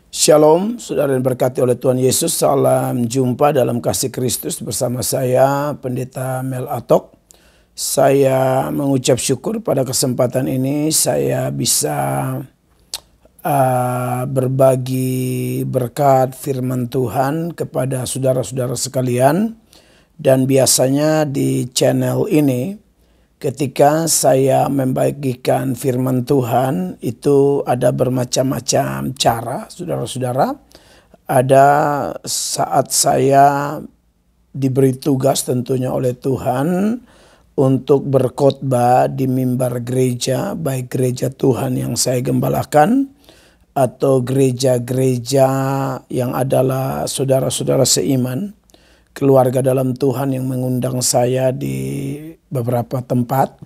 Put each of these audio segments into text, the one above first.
Shalom, saudara yang berkati oleh Tuhan Yesus. Salam jumpa dalam kasih Kristus bersama saya, Pendeta Mel Atok. Saya mengucap syukur pada kesempatan ini saya bisa berbagi berkat firman Tuhan kepada saudara-saudara sekalian. Dan biasanya di channel ini, ketika saya membagikan firman Tuhan, itu ada bermacam-macam cara, saudara-saudara. Ada saat saya diberi tugas tentunya oleh Tuhan untuk berkhotbah di mimbar gereja, baik gereja Tuhan yang saya gembalakan, atau gereja-gereja yang adalah saudara-saudara seiman, keluarga dalam Tuhan yang mengundang saya di beberapa tempat.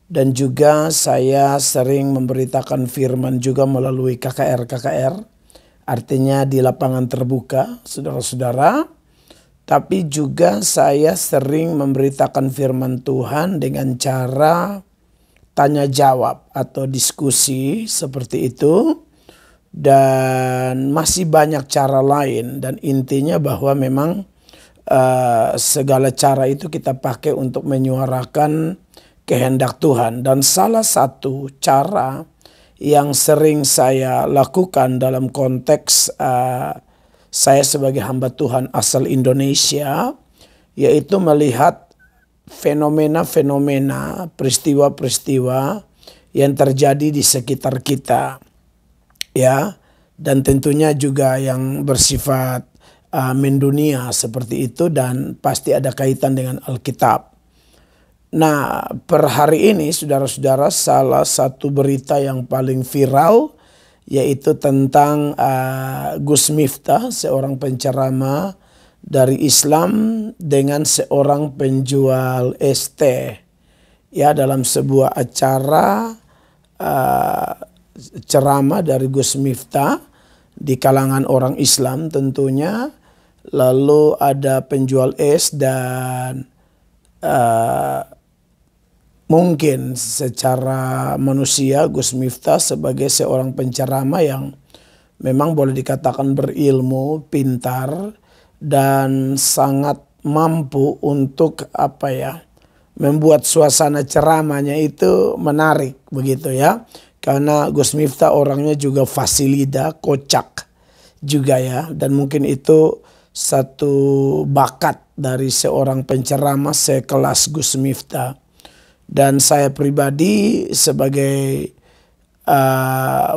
Dan juga saya sering memberitakan firman juga melalui KKR, artinya di lapangan terbuka, saudara-saudara. Tapi juga saya sering memberitakan firman Tuhan dengan cara tanya jawab atau diskusi seperti itu. Dan masih banyak cara lain, dan intinya bahwa memang segala cara itu kita pakai untuk menyuarakan kehendak Tuhan. Dan salah satu cara yang sering saya lakukan dalam konteks saya sebagai hamba Tuhan asal Indonesia, yaitu melihat fenomena-fenomena, peristiwa-peristiwa yang terjadi di sekitar kita, ya, dan tentunya juga yang bersifat mendunia seperti itu, dan pasti ada kaitan dengan Alkitab. Nah, per hari ini saudara-saudara, salah satu berita yang paling viral yaitu tentang Gus Miftah, seorang penceramah dari Islam dengan seorang penjual es teh, ya, dalam sebuah acara ceramah dari Gus Miftah di kalangan orang Islam tentunya. Lalu ada penjual es dan mungkin secara manusia Gus Miftah sebagai seorang penceramah yang memang boleh dikatakan berilmu, pintar, dan sangat mampu untuk membuat suasana ceramahnya itu menarik begitu ya. Karena Gus Miftah orangnya juga fasilida, kocak juga ya, dan mungkin itu satu bakat dari seorang penceramah sekelas Gus Miftah. Dan saya pribadi sebagai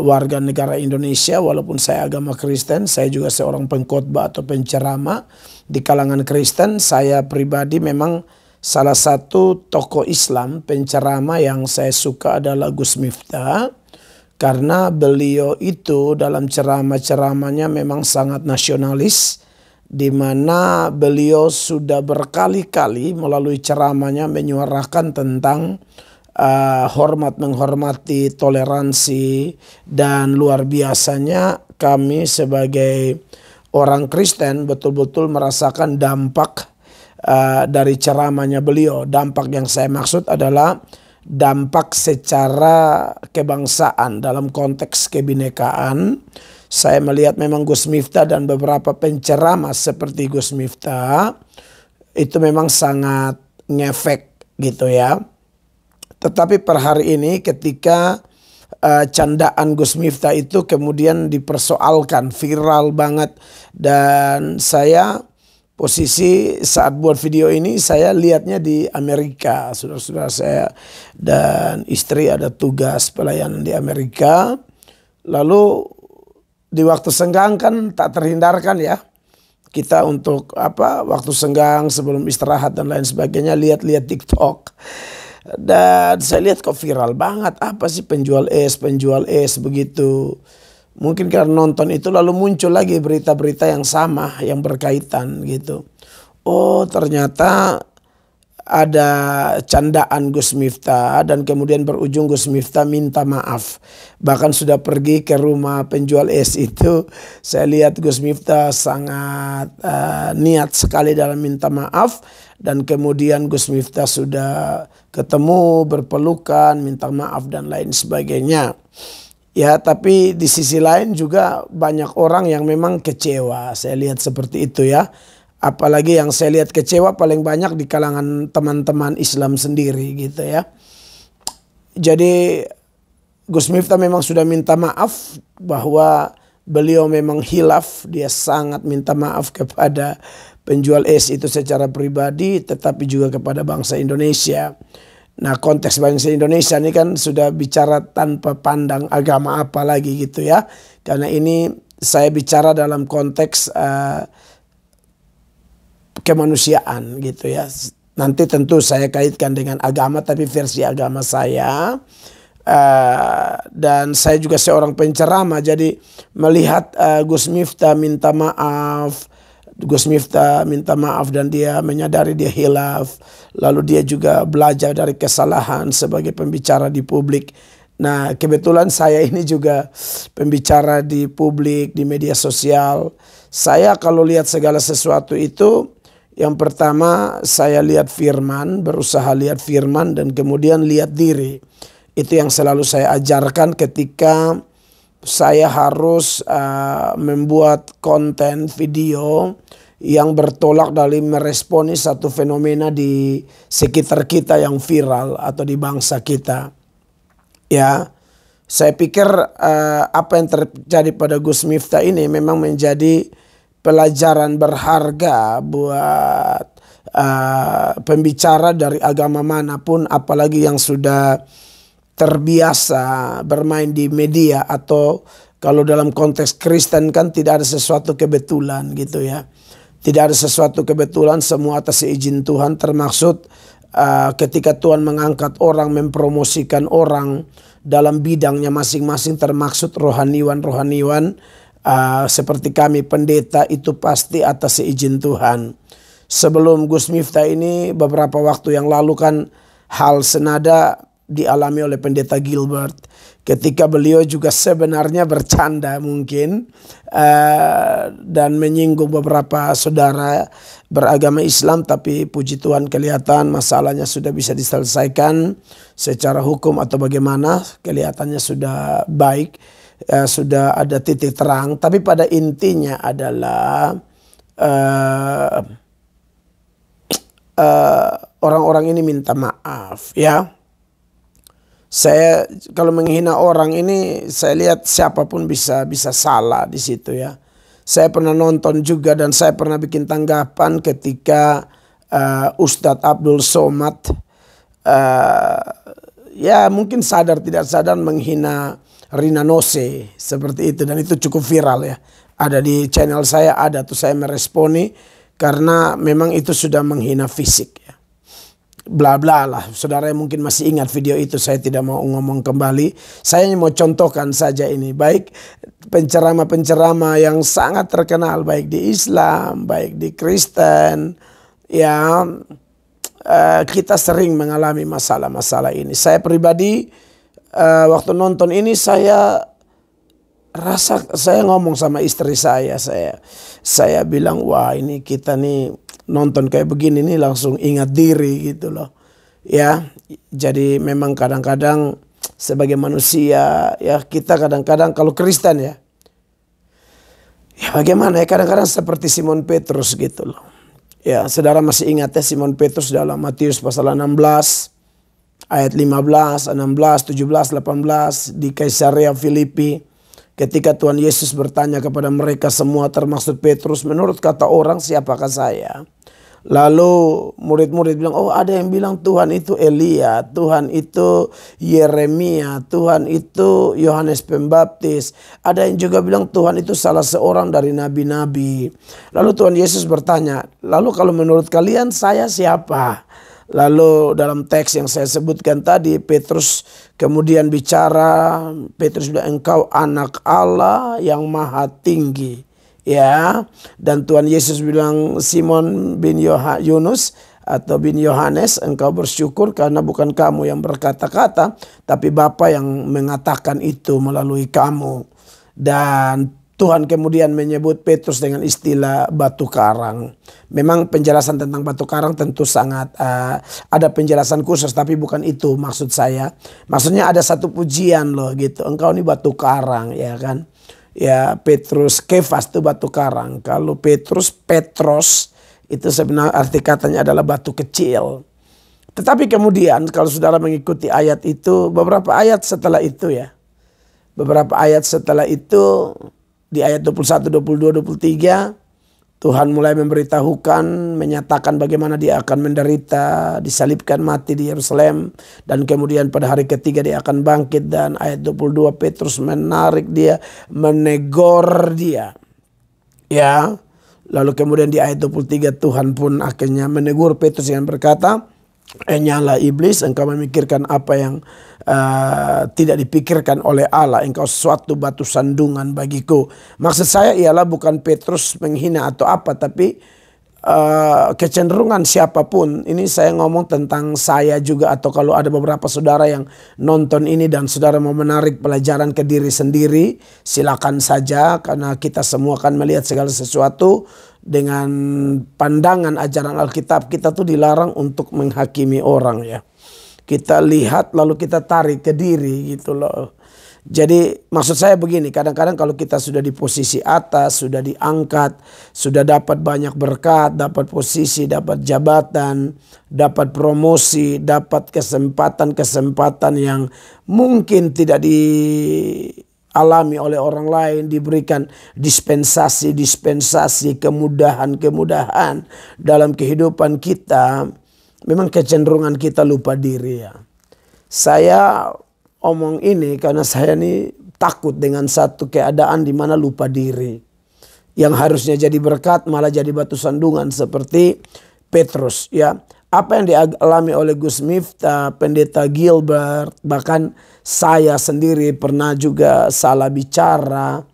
warga negara Indonesia, walaupun saya agama Kristen, saya juga seorang pengkhotbah atau penceramah di kalangan Kristen. Saya pribadi memang salah satu tokoh Islam penceramah yang saya suka adalah Gus Miftah, karena beliau itu dalam ceramah-ceramahnya memang sangat nasionalis, di mana beliau sudah berkali-kali melalui ceramahnya menyuarakan tentang hormat menghormati, toleransi, dan luar biasanya kami sebagai orang Kristen betul-betul merasakan dampak dari ceramahnya beliau. Dampak yang saya maksud adalah dampak secara kebangsaan dalam konteks kebinekaan. Saya melihat memang Gus Miftah dan beberapa penceramah seperti Gus Miftah itu memang sangat ngefek gitu ya. Tetapi per hari ini ketika candaan Gus Miftah itu kemudian dipersoalkan, viral banget, dan saya posisi saat buat video ini saya lihatnya di Amerika. Saudara-saudara, saya dan istri ada tugas pelayanan di Amerika. Lalu di waktu senggang kan tak terhindarkan ya, kita untuk waktu senggang sebelum istirahat dan lain sebagainya lihat-lihat TikTok. Dan saya lihat kok viral banget, apa sih penjual es begitu. Mungkin karena nonton itu lalu muncul lagi berita-berita yang sama yang berkaitan gitu. Oh, ternyata ada candaan Gus Miftah, dan kemudian berujung Gus Miftah minta maaf. Bahkan sudah pergi ke rumah penjual es itu. Saya lihat Gus Miftah sangat niat sekali dalam minta maaf. Dan kemudian Gus Miftah sudah ketemu, berpelukan, minta maaf dan lain sebagainya. Ya, tapi di sisi lain juga banyak orang yang memang kecewa. Saya lihat seperti itu ya. Apalagi yang saya lihat kecewa paling banyak di kalangan teman-teman Islam sendiri gitu ya. Jadi Gus Miftah memang sudah minta maaf bahwa beliau memang hilaf. Dia sangat minta maaf kepada penjual es itu secara pribadi, tetapi juga kepada bangsa Indonesia. Nah, konteks bangsa Indonesia ini kan sudah bicara tanpa pandang agama apa lagi gitu ya. Karena ini saya bicara dalam konteks kemanusiaan gitu ya. Nanti tentu saya kaitkan dengan agama, tapi versi agama saya. Dan saya juga seorang penceramah, jadi melihat Gus Miftah minta maaf, dan dia menyadari dia hilaf, lalu dia juga belajar dari kesalahan sebagai pembicara di publik. Nah, kebetulan saya ini juga pembicara di publik, di media sosial. Saya kalau lihat segala sesuatu itu, yang pertama saya lihat firman, berusaha lihat firman, dan kemudian lihat diri. Itu yang selalu saya ajarkan ketika saya harus membuat konten video yang bertolak dari meresponi satu fenomena di sekitar kita yang viral atau di bangsa kita. Ya, saya pikir apa yang terjadi pada Gus Miftah ini memang menjadi pelajaran berharga buat pembicara dari agama manapun, apalagi yang sudah terbiasa bermain di media, atau kalau dalam konteks Kristen kan tidak ada sesuatu kebetulan gitu ya. Tidak ada sesuatu kebetulan, semua atas izin Tuhan, termaksud ketika Tuhan mengangkat orang, mempromosikan orang dalam bidangnya masing-masing, termaksud rohaniwan seperti kami pendeta, itu pasti atas izin Tuhan. Sebelum Gus Miftah ini beberapa waktu yang lalu kan hal senada dialami oleh pendeta Gilbert, ketika beliau juga sebenarnya bercanda mungkin dan menyinggung beberapa saudara beragama Islam, tapi puji Tuhan kelihatan masalahnya sudah bisa diselesaikan secara hukum atau bagaimana, kelihatannya sudah baik, sudah ada titik terang. Tapi pada intinya adalah orang-orang ini minta maaf ya. Saya kalau menghina orang ini, saya lihat siapapun bisa salah di situ ya. Saya pernah nonton juga dan saya pernah bikin tanggapan ketika Ustadz Abdul Somad ya mungkin sadar tidak sadar menghina Rina Nose seperti itu, dan itu cukup viral ya. Ada di channel saya, ada tuh saya meresponi karena memang itu sudah menghina fisik ya. Bla bla lah, saudara yang mungkin masih ingat video itu, saya tidak mau ngomong kembali. Saya hanya mau contohkan saja ini, baik penceramah-penceramah yang sangat terkenal baik di Islam, baik di Kristen ya, kita sering mengalami masalah-masalah ini. Saya pribadi waktu nonton ini saya ngomong sama istri saya bilang, wah ini kita nih nonton kayak begini nih langsung ingat diri gitu loh ya. Jadi memang kadang-kadang sebagai manusia ya, kita kadang-kadang kalau Kristen ya bagaimana ya, kadang-kadang seperti Simon Petrus gitu loh ya. Saudara masih ingat ya Simon Petrus dalam Matius pasal 16 ayat 15, 16, 17, 18 di Kaisarea Filipi, ketika Tuhan Yesus bertanya kepada mereka semua termasuk Petrus, menurut kata orang siapakah saya? Lalu murid-murid bilang, oh ada yang bilang Tuhan itu Elia, Tuhan itu Yeremia, Tuhan itu Yohanes Pembaptis. Ada yang juga bilang Tuhan itu salah seorang dari nabi-nabi. Lalu Tuhan Yesus bertanya, lalu kalau menurut kalian saya siapa? Lalu dalam teks yang saya sebutkan tadi, Petrus kemudian bicara, Petrus bilang, engkau anak Allah yang maha tinggi. Ya, dan Tuhan Yesus bilang, Simon bin Yunus atau bin Yohanes, engkau bersyukur karena bukan kamu yang berkata-kata, tapi Bapa yang mengatakan itu melalui kamu. Dan Tuhan kemudian menyebut Petrus dengan istilah batu karang. Memang penjelasan tentang batu karang tentu sangat ada penjelasan khusus, tapi bukan itu maksud saya. Maksudnya ada satu pujian loh gitu. Engkau ini batu karang, ya kan? Ya, Petrus, Kefas itu batu karang. Kalau Petros itu sebenarnya arti katanya adalah batu kecil. Tetapi kemudian kalau saudara mengikuti ayat itu, beberapa ayat setelah itu ya. Beberapa ayat setelah itu di ayat 21, 22, 23 Tuhan mulai memberitahukan, menyatakan bagaimana dia akan menderita, disalibkan, mati di Yerusalem, dan kemudian pada hari ketiga dia akan bangkit. Dan ayat 22 Petrus menarik dia, menegur dia. Ya, lalu kemudian di ayat 23 Tuhan pun akhirnya menegur Petrus yang berkata, "Nyala iblis, engkau memikirkan apa yang tidak dipikirkan oleh Allah. Engkau suatu batu sandungan bagiku." Maksud saya ialah bukan Petrus menghina atau apa, tapi kecenderungan siapapun. Ini saya ngomong tentang saya juga, atau kalau ada beberapa saudara yang nonton ini dan saudara mau menarik pelajaran ke diri sendiri, silakan saja, karena kita semua akan melihat segala sesuatu dengan pandangan ajaran Alkitab. Kita tuh dilarang untuk menghakimi orang ya. Kita lihat lalu kita tarik ke diri gitu loh. Jadi maksud saya begini, kadang-kadang kalau kita sudah di posisi atas, sudah diangkat, sudah dapat banyak berkat, dapat posisi, dapat jabatan, dapat promosi, dapat kesempatan-kesempatan yang mungkin tidak dialami oleh orang lain, diberikan dispensasi-dispensasi, kemudahan-kemudahan dalam kehidupan kita, memang kecenderungan kita lupa diri ya. Saya omong ini karena saya ini takut dengan satu keadaan di mana lupa diri. Yang harusnya jadi berkat malah jadi batu sandungan seperti Petrus ya. Apa yang dialami oleh Gus Miftah, Pendeta Gilbert, bahkan saya sendiri pernah juga salah bicara.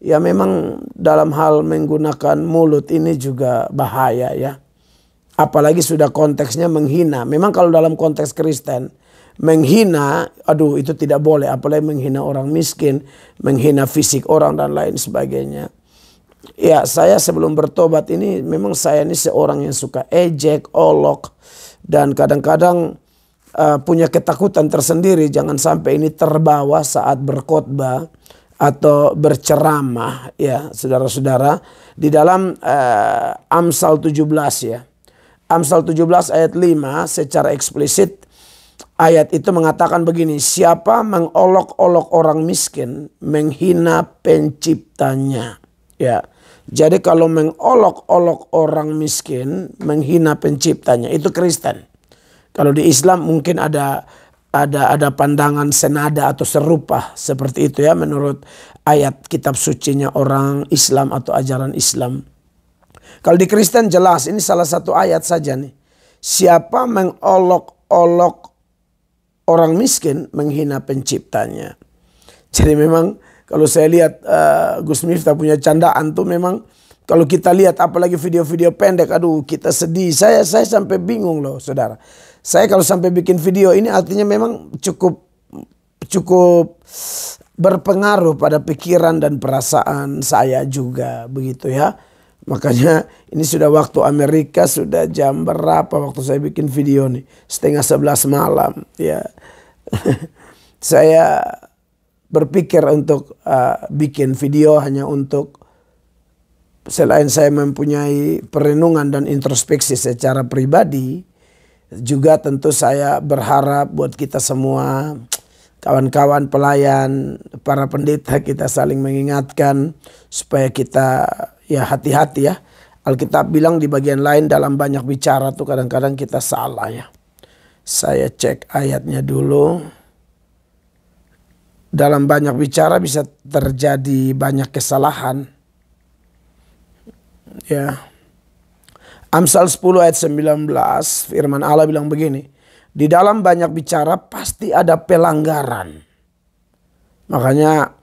Ya memang dalam hal menggunakan mulut ini juga bahaya ya. Apalagi sudah konteksnya menghina. Memang kalau dalam konteks Kristen, menghina, aduh itu tidak boleh. Apalagi menghina orang miskin, menghina fisik orang dan lain sebagainya. Ya saya sebelum bertobat ini memang saya ini seorang yang suka ejek, olok. Dan kadang-kadang punya ketakutan tersendiri. Jangan sampai ini terbawa saat berkhotbah atau berceramah ya saudara-saudara. Di dalam Amsal 17 ya. Amsal 17 ayat 5 secara eksplisit ayat itu mengatakan begini, siapa mengolok-olok orang miskin menghina penciptanya. Ya. Jadi kalau mengolok-olok orang miskin menghina penciptanya itu Kristen. Kalau di Islam mungkin ada pandangan senada atau serupa seperti itu ya menurut ayat kitab sucinya orang Islam atau ajaran Islam. Kalau di Kristen jelas, ini salah satu ayat saja nih. Siapa mengolok-olok orang miskin menghina penciptanya. Jadi memang kalau saya lihat Gus Miftah punya candaan tuh memang kalau kita lihat apalagi video-video pendek, aduh kita sedih. Saya sampai bingung loh saudara. Saya kalau sampai bikin video ini artinya memang cukup berpengaruh pada pikiran dan perasaan saya juga begitu ya. Makanya ini sudah waktu Amerika, sudah jam berapa waktu saya bikin video nih, 10:30 malam ya. Saya berpikir untuk bikin video hanya untuk selain saya mempunyai perenungan dan introspeksi secara pribadi, juga tentu saya berharap buat kita semua, kawan-kawan pelayan, para pendeta, kita saling mengingatkan supaya kita ya hati-hati ya. Alkitab bilang di bagian lain dalam banyak bicara tuh kadang-kadang kita salah ya. Saya cek ayatnya dulu. Dalam banyak bicara bisa terjadi banyak kesalahan. Ya. Amsal 10 ayat 19 firman Allah bilang begini. Di dalam banyak bicara pasti ada pelanggaran. Makanya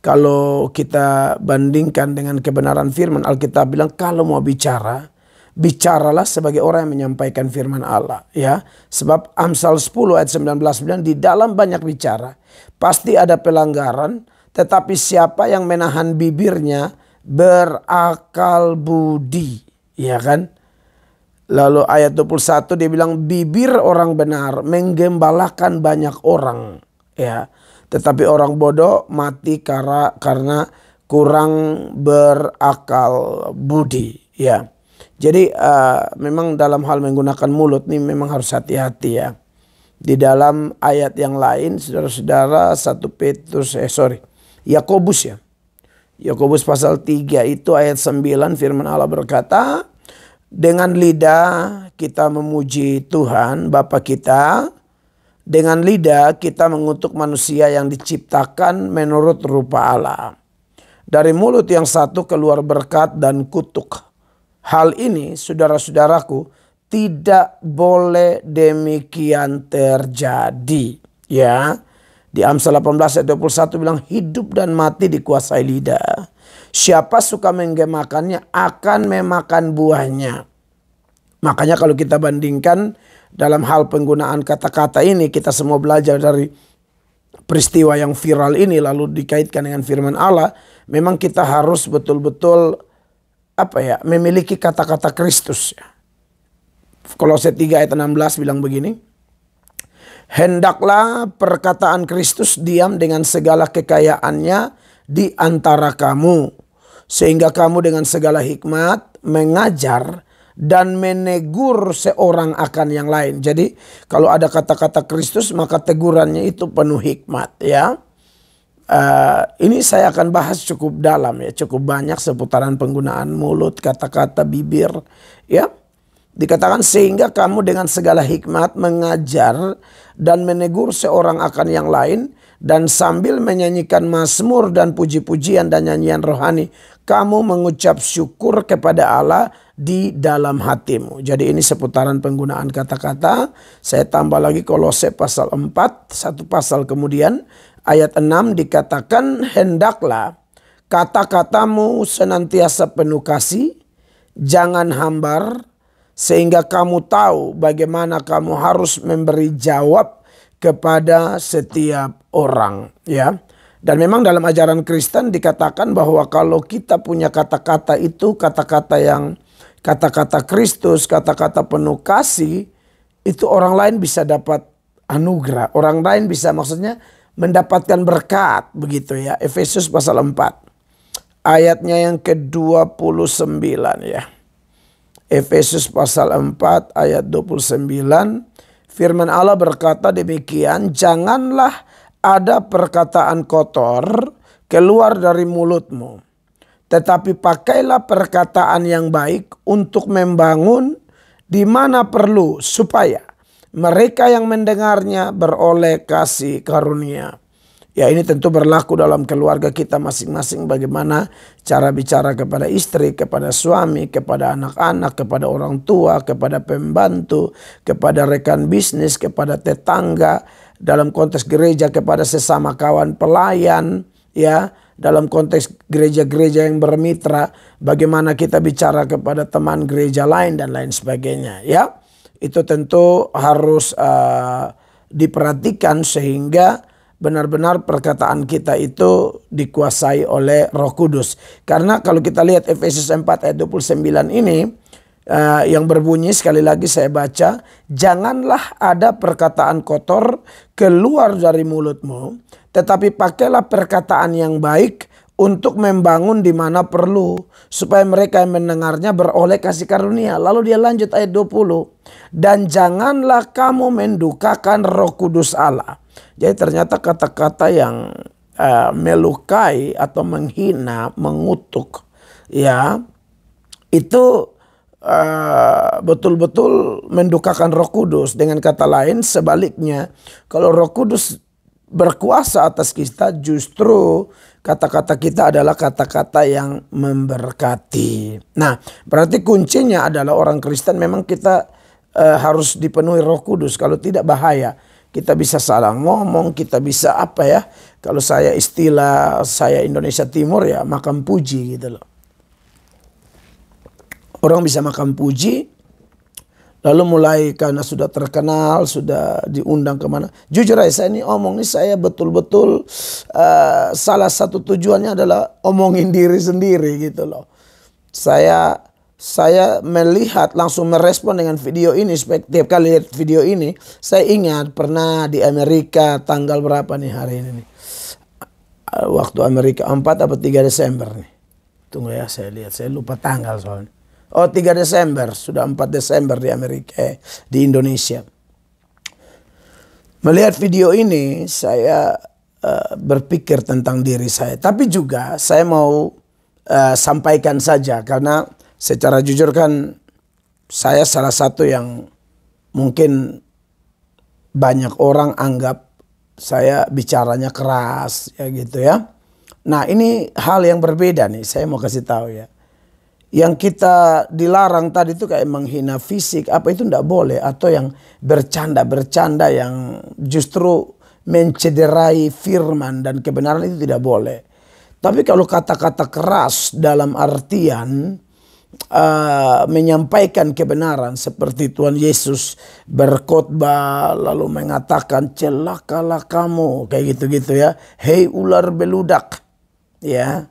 kalau kita bandingkan dengan kebenaran firman, Alkitab bilang kalau mau bicara, bicaralah sebagai orang yang menyampaikan firman Allah. Ya, sebab Amsal 10 ayat 19 bilang di dalam banyak bicara pasti ada pelanggaran, Tetapi siapa yang menahan bibirnya berakal budi. Ya kan? Lalu ayat 21 dia bilang bibir orang benar menggembalakan banyak orang. Ya, tetapi orang bodoh mati karena kurang berakal budi. Ya, jadi memang dalam hal menggunakan mulut nih memang harus hati-hati ya. Di dalam ayat yang lain saudara-saudara Yakobus ya. Yakobus pasal 3 itu ayat 9 firman Allah berkata, dengan lidah kita memuji Tuhan Bapa kita, dengan lidah kita mengutuk manusia yang diciptakan menurut rupa Allah. Dari mulut yang satu keluar berkat dan kutuk. Hal ini saudara-saudaraku tidak boleh demikian terjadi. Ya, di Amsal 18 ayat 21 bilang hidup dan mati dikuasai lidah. Siapa suka menggemakannya akan memakan buahnya. Makanya kalau kita bandingkan dalam hal penggunaan kata-kata ini, kita semua belajar dari peristiwa yang viral ini lalu dikaitkan dengan firman Allah. Memang kita harus betul-betul memiliki kata-kata Kristus. Kolose 3 ayat 16 bilang begini. Hendaklah perkataan Kristus diam dengan segala kekayaannya di antara kamu, sehingga kamu dengan segala hikmat mengajar dan menegur seorang akan yang lain. Jadi kalau ada kata-kata Kristus maka tegurannya itu penuh hikmat ya. Ini saya akan bahas cukup dalam ya, cukup banyak seputaran penggunaan mulut, kata-kata, bibir ya. Dikatakan sehingga kamu dengan segala hikmat mengajar dan menegur seorang akan yang lain, dan sambil menyanyikan mazmur dan puji-pujian dan nyanyian rohani kamu mengucap syukur kepada Allah di dalam hatimu. Jadi ini seputaran penggunaan kata-kata. Saya tambah lagi Kolose pasal 4, satu pasal kemudian ayat 6 dikatakan hendaklah kata-katamu senantiasa penuh kasih, jangan hambar, sehingga kamu tahu bagaimana kamu harus memberi jawab kepada setiap orang ya. Dan memang dalam ajaran Kristen dikatakan bahwa kalau kita punya kata-kata itu, kata-kata yang kata-kata Kristus, kata-kata penuh kasih, itu orang lain bisa dapat anugerah. Orang lain bisa maksudnya mendapatkan berkat begitu ya. Efesus pasal 4 ayatnya yang ke-29 ya. Efesus pasal 4 ayat 29 firman Allah berkata demikian, janganlah ada perkataan kotor keluar dari mulutmu, tetapi pakailah perkataan yang baik untuk membangun di mana perlu, supaya mereka yang mendengarnya beroleh kasih karunia. Ya, ini tentu berlaku dalam keluarga kita masing-masing, bagaimana cara bicara kepada istri, kepada suami, kepada anak-anak, kepada orang tua, kepada pembantu, kepada rekan bisnis, kepada tetangga, dalam konteks gereja kepada sesama kawan pelayan, ya, dalam konteks gereja-gereja yang bermitra, bagaimana kita bicara kepada teman gereja lain dan lain sebagainya, ya. Itu tentu harus diperhatikan sehingga benar-benar perkataan kita itu dikuasai oleh Roh Kudus. Karena kalau kita lihat Efesus 4 ayat 29 ini yang berbunyi, sekali lagi saya baca, janganlah ada perkataan kotor keluar dari mulutmu, tetapi pakailah perkataan yang baik untuk membangun di mana perlu, supaya mereka yang mendengarnya beroleh kasih karunia. Lalu dia lanjut ayat 20, dan janganlah kamu mendukakan Roh Kudus Allah. Jadi ternyata kata-kata yang melukai atau menghina, mengutuk, ya, itu betul-betul mendukakan Roh Kudus. Dengan kata lain, sebaliknya, kalau Roh Kudus berkuasa atas kita, justru kata-kata kita adalah kata-kata yang memberkati. Nah, berarti kuncinya adalah orang Kristen memang kita harus dipenuhi Roh Kudus. Kalau tidak bahaya. Kita bisa salah ngomong, kita bisa kalau saya istilah saya Indonesia Timur ya, makan puji gitu loh. Orang bisa makan puji, Lalu mulai karena sudah terkenal, sudah diundang kemana. Jujur aja saya ini omong ini saya betul-betul salah satu tujuannya adalah omongin diri sendiri gitu loh. Saya melihat langsung merespon dengan video ini. Setiap kali lihat video ini saya ingat pernah di Amerika tanggal berapa nih hari ini nih. Waktu Amerika 4 atau 3 Desember nih. Tunggu ya saya lihat, saya lupa tanggal soalnya. Oh 3 Desember, sudah 4 Desember di Amerika, di Indonesia. Melihat video ini saya berpikir tentang diri saya. Tapi juga saya mau sampaikan saja karena secara jujur kan saya salah satu yang mungkin banyak orang anggap saya bicaranya keras ya gitu ya. Nah ini hal yang berbeda nih saya mau kasih tahu ya. Yang kita dilarang tadi itu kayak menghina fisik apa itu tidak boleh. Atau yang bercanda-bercanda yang justru mencederai firman dan kebenaran itu tidak boleh. Tapi kalau kata-kata keras dalam artian menyampaikan kebenaran seperti Tuhan Yesus berkhotbah lalu mengatakan celakalah kamu kayak gitu-gitu ya. Hei ular beludak ya.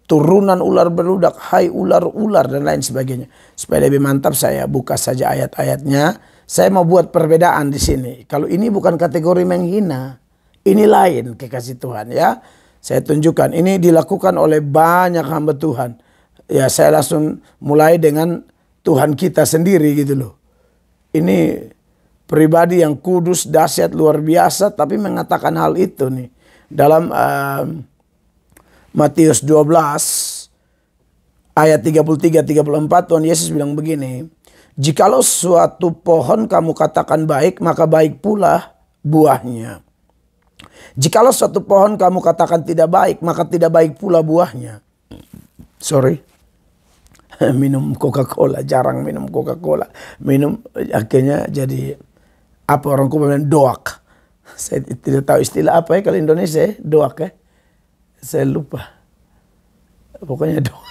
Turunan ular beludak, hai ular-ular dan lain sebagainya. Supaya lebih mantap saya buka saja ayat-ayatnya. Saya mau buat perbedaan di sini. Kalau ini bukan kategori menghina, ini lain kekasih Tuhan ya. Saya tunjukkan ini dilakukan oleh banyak hamba Tuhan. Ya saya langsung mulai dengan Tuhan kita sendiri gitu loh. Ini pribadi yang kudus, dahsyat, luar biasa tapi mengatakan hal itu nih. Dalam Matius 12 ayat 33-34 Tuhan Yesus bilang begini. Jikalau suatu pohon kamu katakan baik maka baik pula buahnya. Jikalau suatu pohon kamu katakan tidak baik maka tidak baik pula buahnya. Sorry. Minum Coca-Cola, jarang minum Coca-Cola. Minum akhirnya jadi apa orang Kuba bilang doak. Saya tidak tahu istilah apa ya kalau Indonesia ya, doak ya. Saya lupa. Pokoknya doa.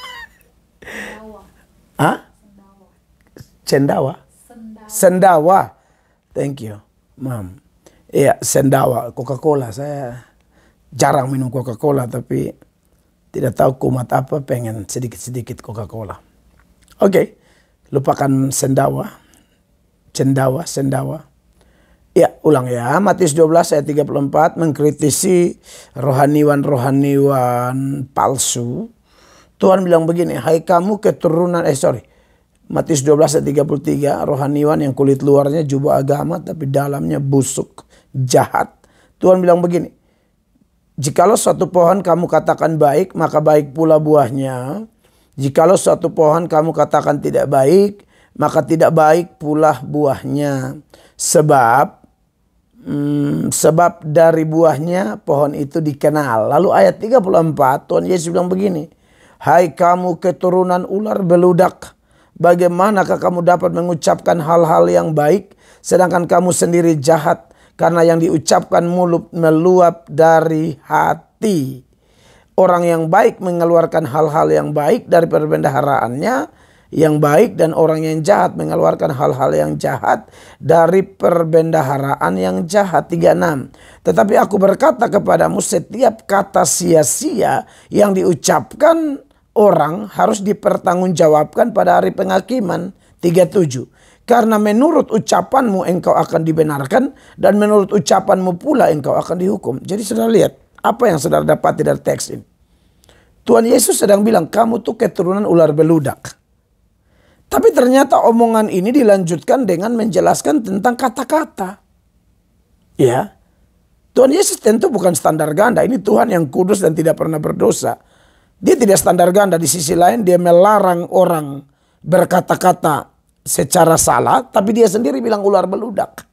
Hah? Cendawa? Sendawa. Thank you, Mam. Iya, sendawa. Coca-Cola. Saya jarang minum Coca-Cola tapi tidak tahu kumat apa pengen sedikit-sedikit Coca-Cola. Oke. Lupakan sendawa. Sendawa. Ya, ulang ya. Matius 12 ayat 34 mengkritisi rohaniwan palsu. Tuhan bilang begini, hai kamu keturunan Matius 12 ayat 33 rohaniwan yang kulit luarnya jubah agama tapi dalamnya busuk, jahat. Tuhan bilang begini, jikalau suatu pohon kamu katakan baik maka baik pula buahnya. Jikalau suatu pohon kamu katakan tidak baik maka tidak baik pula buahnya. Sebab dari buahnya pohon itu dikenal. Lalu ayat 34 Tuhan Yesus bilang begini. Hai kamu keturunan ular beludak. Bagaimanakah kamu dapat mengucapkan hal-hal yang baik. Sedangkan kamu sendiri jahat. Karena yang diucapkan mulut meluap dari hati. Orang yang baik mengeluarkan hal-hal yang baik dari perbendaharaannya. Yang baik dan orang yang jahat mengeluarkan hal-hal yang jahat dari perbendaharaan yang jahat. 36. Tetapi aku berkata kepadamu setiap kata sia-sia yang diucapkan orang harus dipertanggungjawabkan pada hari penghakiman. 37. Karena menurut ucapanmu engkau akan dibenarkan dan menurut ucapanmu pula engkau akan dihukum. Jadi saudara lihat apa yang saudara dapati dari teks ini. Tuhan Yesus sedang bilang kamu tuh keturunan ular beludak. Tapi ternyata omongan ini dilanjutkan dengan menjelaskan tentang kata-kata. Ya. Tuhan Yesus tentu bukan standar ganda. Ini Tuhan yang kudus dan tidak pernah berdosa. Dia tidak standar ganda. Di sisi lain dia melarang orang berkata-kata secara salah. Tapi dia sendiri bilang ular beludak.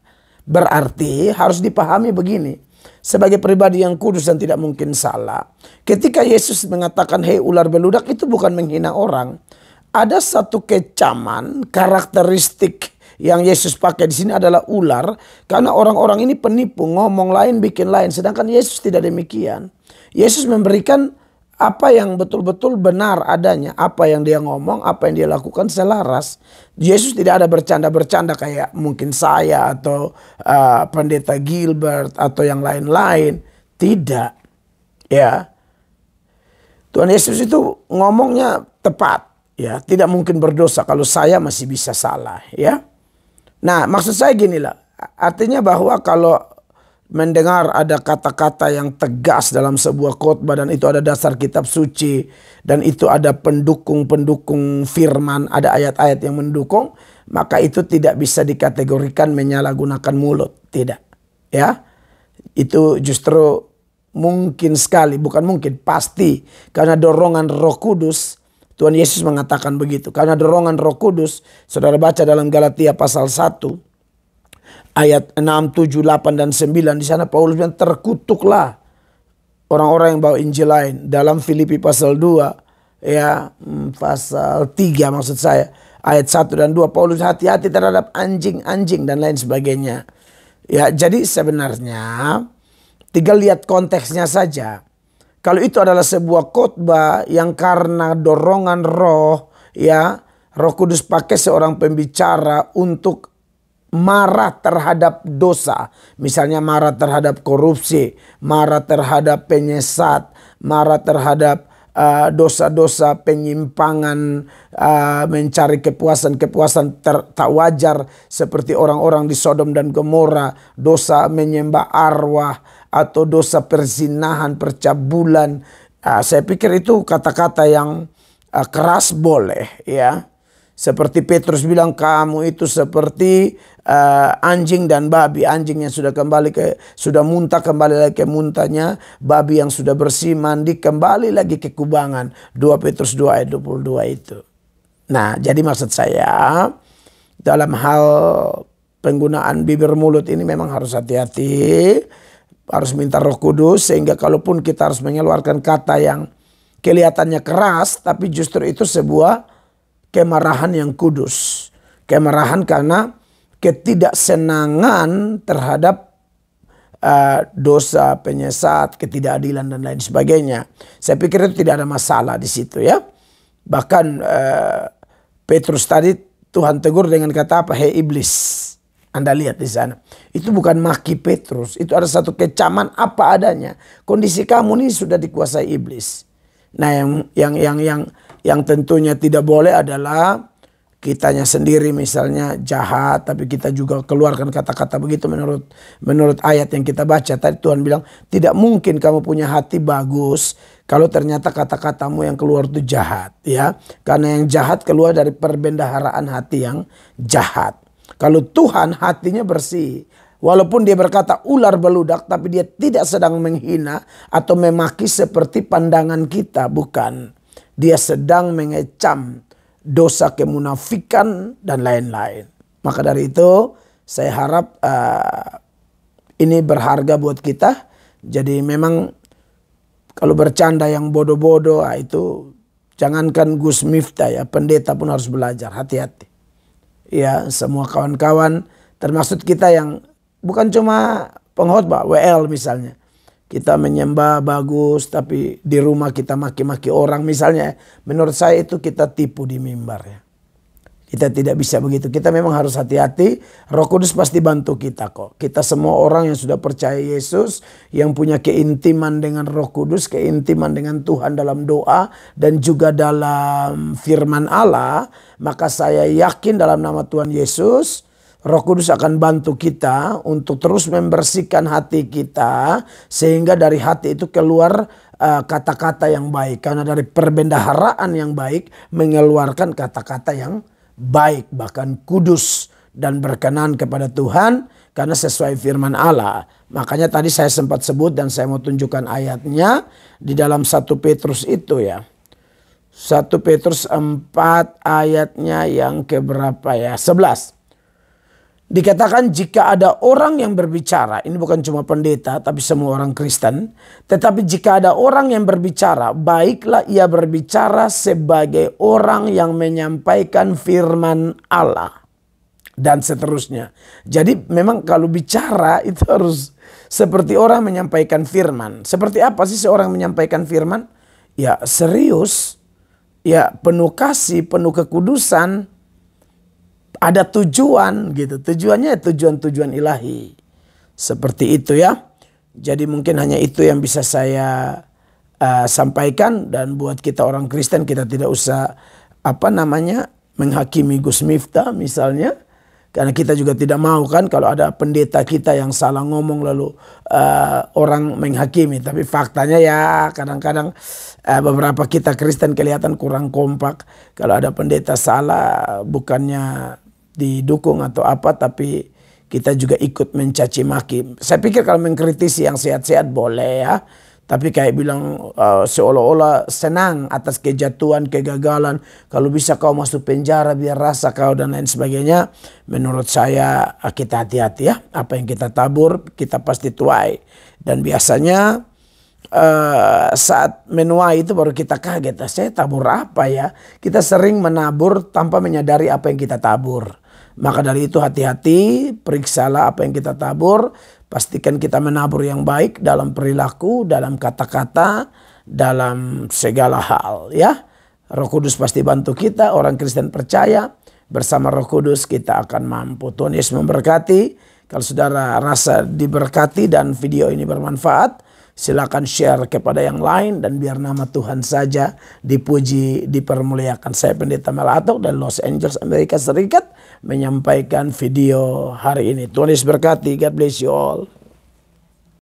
Berarti harus dipahami begini. Sebagai pribadi yang kudus dan tidak mungkin salah. Ketika Yesus mengatakan hei ular beludak itu bukan menghina orang. Ada satu kecaman karakteristik yang Yesus pakai di sini adalah ular. Karena orang-orang ini penipu, ngomong lain bikin lain. Sedangkan Yesus tidak demikian. Yesus memberikan apa yang betul-betul benar adanya, apa yang dia ngomong, apa yang dia lakukan selaras. Yesus tidak ada bercanda-bercanda kayak mungkin saya atau pendeta Gilbert atau yang lain-lain. Tidak. Ya. Tuhan Yesus itu ngomongnya tepat. Ya, tidak mungkin berdosa kalau saya masih bisa salah, ya. Nah, maksud saya gini lah. Artinya bahwa kalau mendengar ada kata-kata yang tegas dalam sebuah khotbah dan itu ada dasar kitab suci dan itu ada pendukung-pendukung firman, ada ayat-ayat yang mendukung, maka itu tidak bisa dikategorikan menyalahgunakan mulut, tidak. Ya. Itu justru mungkin sekali, bukan mungkin, pasti karena dorongan Roh Kudus. Tuhan Yesus mengatakan begitu. Karena dorongan Roh Kudus, saudara baca dalam Galatia pasal 1 ayat 6, 7, 8 dan 9, di sana Paulus bilang terkutuklah orang-orang yang bawa Injil lain. Dalam Filipi pasal 2 ya, pasal 3 maksud saya, ayat 1 dan 2, Paulus hati-hati terhadap anjing-anjing dan lain sebagainya. Ya, jadi sebenarnya tinggal lihat konteksnya saja. Kalau itu adalah sebuah khotbah yang karena dorongan roh, ya, Roh Kudus pakai seorang pembicara untuk marah terhadap dosa. Misalnya marah terhadap korupsi, marah terhadap penyesat, marah terhadap dosa-dosa penyimpangan, mencari kepuasan-kepuasan tak wajar seperti orang-orang di Sodom dan Gomora, dosa menyembah arwah atau dosa perzinahan, percabulan. Saya pikir itu kata-kata yang keras boleh, ya. Seperti Petrus bilang, kamu itu seperti anjing dan babi. Anjing yang sudah sudah muntah kembali lagi ke muntahnya. Babi yang sudah bersih mandi kembali lagi ke kubangan. 2 Petrus 2 ayat 22 itu. Nah, jadi maksud saya dalam hal penggunaan bibir mulut ini memang harus hati-hati. Harus minta Roh Kudus sehingga kalaupun kita harus mengeluarkan kata yang kelihatannya keras, tapi justru itu sebuah kemarahan yang kudus. Kemarahan karena ketidaksenangan terhadap dosa, penyesat, ketidakadilan dan lain sebagainya. Saya pikir itu tidak ada masalah di situ, ya. Bahkan Petrus tadi Tuhan tegur dengan kata apa? Hei iblis. Anda lihat di sana. Itu bukan maki Petrus, itu ada satu kecaman apa adanya. Kondisi kamu ini sudah dikuasai iblis. Nah, yang tentunya tidak boleh adalah kitanya sendiri misalnya jahat, tapi kita juga keluarkan kata-kata begitu menurut ayat yang kita baca. Tadi Tuhan bilang tidak mungkin kamu punya hati bagus kalau ternyata kata-katamu yang keluar itu jahat, ya. Karena yang jahat keluar dari perbendaharaan hati yang jahat. Kalau Tuhan hatinya bersih, walaupun dia berkata ular beludak, tapi dia tidak sedang menghina atau memaki seperti pandangan kita, bukan. Dia sedang mengecam dosa kemunafikan dan lain-lain. Maka dari itu saya harap ini berharga buat kita. Jadi memang kalau bercanda yang bodoh-bodoh itu jangankan Gus Miftah, ya, pendeta pun harus belajar, hati-hati. Ya, semua kawan-kawan termasuk kita yang bukan cuma pengkhotbah, WL misalnya. Kita menyembah bagus tapi di rumah kita maki-maki orang misalnya. Menurut saya itu kita tipu di mimbar, ya. Kita tidak bisa begitu. Kita memang harus hati-hati. Roh Kudus pasti bantu kita kok. Kita semua orang yang sudah percaya Yesus, yang punya keintiman dengan Roh Kudus, keintiman dengan Tuhan dalam doa dan juga dalam firman Allah, maka saya yakin dalam nama Tuhan Yesus, Roh Kudus akan bantu kita untuk terus membersihkan hati kita sehingga dari hati itu keluar kata-kata yang baik. Karena dari perbendaharaan yang baik mengeluarkan kata-kata yang baik, bahkan kudus dan berkenan kepada Tuhan karena sesuai firman Allah. Makanya tadi saya sempat sebut dan saya mau tunjukkan ayatnya di dalam 1 Petrus itu, ya. 1 Petrus 4 ayatnya yang keberapa, ya? 11. Dikatakan jika ada orang yang berbicara, ini bukan cuma pendeta tapi semua orang Kristen. Tetapi jika ada orang yang berbicara, baiklah ia berbicara sebagai orang yang menyampaikan firman Allah. Dan seterusnya. Jadi memang kalau bicara itu harus seperti orang menyampaikan firman. Seperti apa sih seorang menyampaikan firman? ya serius, ya penuh kasih, penuh kekudusan, ada tujuan gitu. Tujuannya tujuan-tujuan ilahi. Seperti itu ya. Jadi mungkin hanya itu yang bisa saya sampaikan, dan buat kita orang Kristen kita tidak usah menghakimi Gus Miftah misalnya, karena kita juga tidak mau kan kalau ada pendeta kita yang salah ngomong lalu orang menghakimi. Tapi faktanya ya kadang-kadang beberapa kita Kristen kelihatan kurang kompak. Kalau ada pendeta salah bukannya didukung atau apa, tapi kita juga ikut mencaci maki. Saya pikir kalau mengkritisi yang sehat-sehat boleh ya. Tapi kayak bilang seolah-olah senang atas kejatuhan, kegagalan. Kalau bisa kau masuk penjara biar rasa kau dan lain sebagainya. Menurut saya kita hati-hati ya. Apa yang kita tabur kita pasti tuai. Dan biasanya saat menuai itu baru kita kaget. Saya tabur apa ya? Kita sering menabur tanpa menyadari apa yang kita tabur. Maka dari itu hati-hati, periksalah apa yang kita tabur. Pastikan kita menabur yang baik dalam perilaku, dalam kata-kata, dalam segala hal ya. Roh Kudus pasti bantu kita, orang Kristen percaya bersama Roh Kudus kita akan mampu. Tuhan Yesus memberkati. Kalau saudara rasa diberkati dan video ini bermanfaat, silakan share kepada yang lain, dan biar nama Tuhan saja dipuji, dipermuliakan. Saya Pendeta Melato dari Los Angeles, Amerika Serikat, menyampaikan video hari ini. Tuhan Yesus berkati. God bless you all.